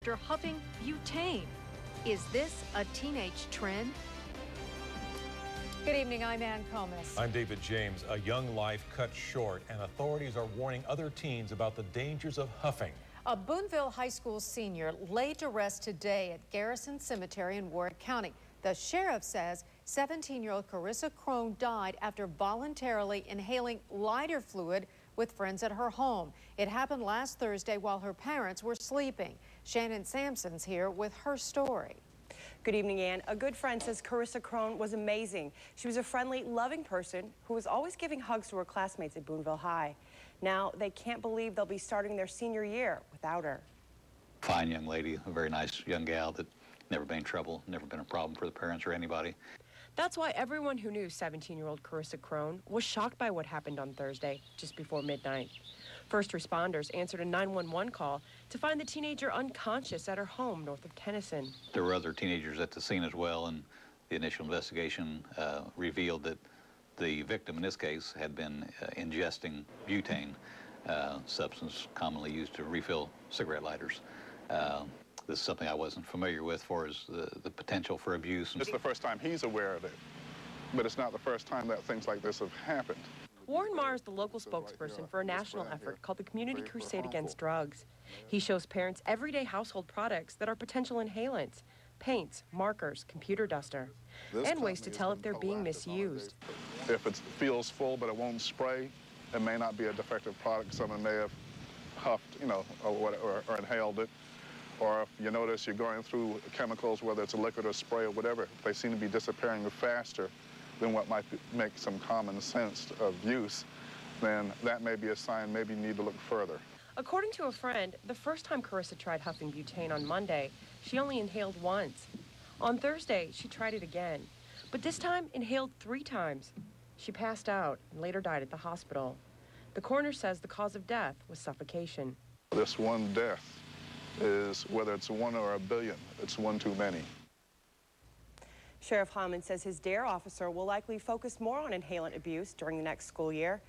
after huffing butane. Is this a teenage trend? Good evening, I'm Ann Comis. I'm David James. A young life cut short, and authorities are warning other teens about the dangers of huffing. A Boonville High School senior laid to rest today at Garrison Cemetery in Warwick County. The sheriff says 17-year-old Carissa Crone died after voluntarily inhaling lighter fluid with friends at her home. It happened last Thursday while her parents were sleeping. Shannon Sampson's here with her story. Good evening, Ann. A good friend says Carissa Crone was amazing. She was a friendly, loving person who was always giving hugs to her classmates at Boonville High. Now they can't believe they'll be starting their senior year without her. Fine young lady, a very nice young gal that never been in trouble, never been a problem for the parents or anybody. That's why everyone who knew 17-year-old Carissa Crone was shocked by what happened on Thursday, just before midnight. First responders answered a 911 call to find the teenager unconscious at her home north of Tennyson. There were other teenagers at the scene as well, and the initial investigation revealed that the victim in this case had been ingesting butane, substance commonly used to refill cigarette lighters. This is something I wasn't familiar with, for as the potential for abuse. It's the first time he's aware of it, but it's not the first time that things like this have happened. Warren Marr is the local spokesperson for a national effort called the Community Crusade Against Drugs. He shows parents everyday household products that are potential inhalants, paints, markers, computer duster, and ways to tell if they're being misused. If it feels full but it won't spray, it may not be a defective product. Someone may have huffed, or inhaled it. Or if you notice you're going through chemicals, whether it's a liquid or spray or whatever, they seem to be disappearing faster than what might make some common sense of use, then that may be a sign maybe you need to look further. According to a friend, the first time Carissa tried huffing butane on Monday, she only inhaled once. On Thursday, she tried it again, but this time inhaled 3 times. She passed out and later died at the hospital. The coroner says the cause of death was suffocation. This one death is, whether it's 1 or a billion, it's one too many. Sheriff Hammond says his DARE officer will likely focus more on inhalant abuse during the next school year.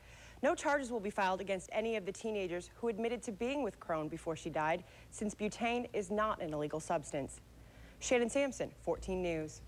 No charges will be filed against any of the teenagers who admitted to being with Crone before she died, since butane is not an illegal substance. Shannon Sampson, 14 News.